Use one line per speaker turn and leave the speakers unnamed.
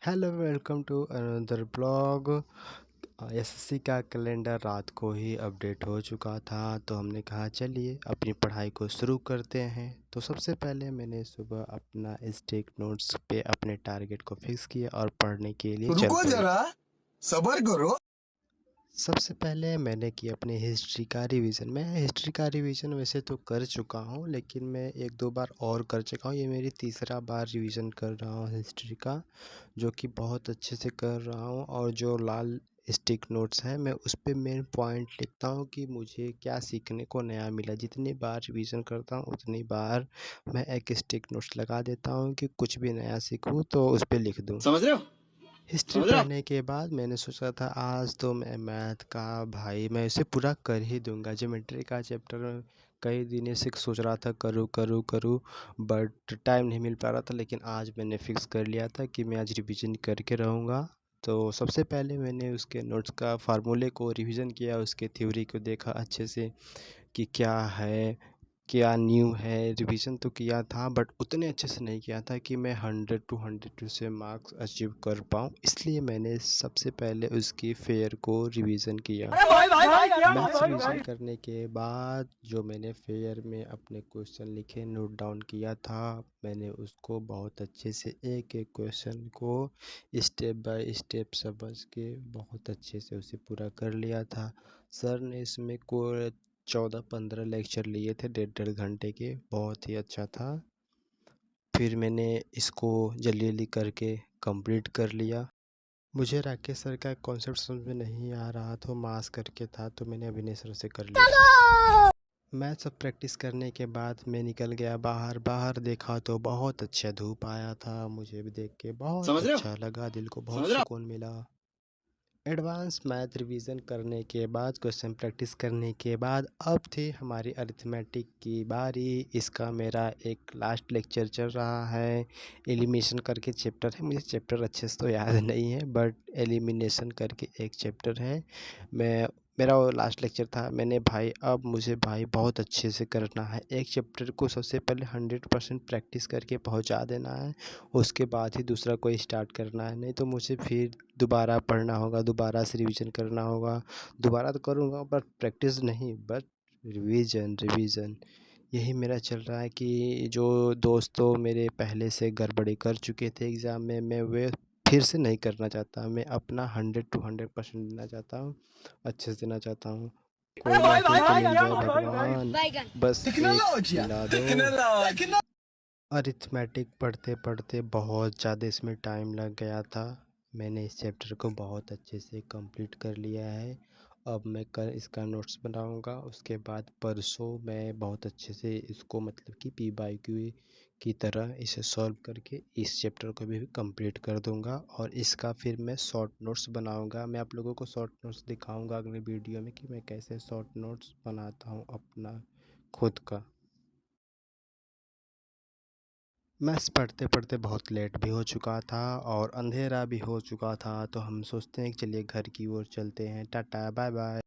Hello, welcome to another blog. SSC का calendar रात को ही अपडेट हो चुका था, तो हमने कहा चलिए अपनी पढ़ाई को शुरू करते हैं। तो सबसे पहले मैंने सुबह अपना स्टेक नोट्स पे अपने टारगेट को फिक्स किया और पढ़ने के लिए चल
रुको
पड़ा।
जरा, सबर करो।
सबसे पहले मैंने किया अपनी हिस्ट्री का रिवीजन। मैं हिस्ट्री का रिवीजन वैसे तो कर चुका हूँ, लेकिन मैं एक दो बार और कर चुका हूँ। ये मेरी तीसरा बार रिवीजन कर रहा हूँ हिस्ट्री का, जो कि बहुत अच्छे से कर रहा हूँ। और जो लाल स्टिक नोट्स है, मैं उस पे मेन पॉइंट लिखता हूँ कि मुझे क्या सीखने को नया मिला। जितनी बार रिवीजन करता हूँ उतनी बार मैं एक स्टिक नोट्स लगा देता हूँ कि कुछ भी नया सीखूँ तो उस पे लिख दूँ।
समझ रहे हो?
हिस्ट्री
समझ रहे हो?
पढ़ने के बाद मैंने सोचा था आज तो मैं मैथ का भाई मैं इसे पूरा कर ही दूंगा। ज्योमेट्री का चैप्टर कई दिनों से सोच रहा था करूँ करूँ करूँ, बट टाइम नहीं मिल पा रहा था। लेकिन आज मैंने फिक्स कर लिया था कि मैं आज रिवीजन करके रहूँगा। तो सबसे पहले मैंने उसके नोट्स का फार्मूले को रिवीजन किया, उसके थ्योरी को देखा अच्छे से कि क्या है, क्या न्यू है। रिवीजन तो किया था बट उतने अच्छे से नहीं किया था कि मैं 100 से मार्क्स अचीव कर पाऊँ। इसलिए मैंने सबसे पहले उसकी फेयर को रिवीजन किया। मैथ्स रिवीजन करने के बाद जो मैंने फेयर में अपने क्वेश्चन लिखे, नोट डाउन किया था, मैंने उसको बहुत अच्छे से एक एक क्वेश्चन को स्टेप बाय स्टेप समझ के बहुत अच्छे से उसे पूरा कर लिया था। सर ने इसमें को 14-15 लेक्चर लिए थे, डेढ़ डेढ़ घंटे के। बहुत ही अच्छा था। फिर मैंने इसको जल्दी जल्दी करके कंप्लीट कर लिया। मुझे राकेश सर का कॉन्सेप्ट समझ में नहीं आ रहा था, मास करके था, तो मैंने अभिनय सर से कर लिया। मैं सब प्रैक्टिस करने के बाद मैं निकल गया बाहर। बाहर देखा तो बहुत अच्छा धूप आया था। मुझे भी देख के बहुत
समझ रहे हो?
अच्छा लगा, दिल को बहुत
समझ रहे हो?
सुकून मिला। एडवांस मैथ रिवीजन करने के बाद, क्वेश्चन प्रैक्टिस करने के बाद, अब थी हमारी अरिथमेटिक की बारी। इसका मेरा एक लास्ट लेक्चर चल रहा है। एलिमिनेशन करके चैप्टर है, मुझे चैप्टर अच्छे से तो याद नहीं है, बट एलिमिनेशन करके एक चैप्टर है। मैं मेरा वो लास्ट लेक्चर था। मैंने भाई अब मुझे भाई बहुत अच्छे से करना है। एक चैप्टर को सबसे पहले 100% प्रैक्टिस करके पहुंचा देना है, उसके बाद ही दूसरा कोई स्टार्ट करना है। नहीं तो मुझे फिर दोबारा पढ़ना होगा, दोबारा से रिवीजन करना होगा। दोबारा तो करूँगा बट प्रैक्टिस नहीं, बट रिवीजन रिवीजन। यही मेरा चल रहा है कि जो दोस्तों मेरे पहले से गड़बड़ी कर चुके थे एग्ज़ाम में, मैं वे फिर से नहीं करना चाहता। मैं अपना 100% देना चाहता हूँ, अच्छे से देना चाहता हूँ। कोई नौकरी तो मिल जाए भगवान, बस एक
टेक्नोलॉजी
दिला दो।
टेक्नोलॉजी।
अरिथमेटिक पढ़ते पढ़ते बहुत ज़्यादा इसमें टाइम लग गया था। मैंने इस चैप्टर को बहुत अच्छे से कंप्लीट कर लिया है। अब मैं कल इसका नोट्स बनाऊंगा, उसके बाद परसों मैं बहुत अच्छे से इसको मतलब कि पी बाई क्यू की तरह इसे सॉल्व करके इस चैप्टर को भी कंप्लीट कर दूंगा। और इसका फिर मैं शॉर्ट नोट्स बनाऊंगा। मैं आप लोगों को शॉर्ट नोट्स दिखाऊंगा अगले वीडियो में कि मैं कैसे शॉर्ट नोट्स बनाता हूँ अपना खुद का। मैथ्स पढ़ते पढ़ते बहुत लेट भी हो चुका था और अंधेरा भी हो चुका था, तो हम सोचते हैं कि चलिए घर की ओर चलते हैं। Tata bye bye.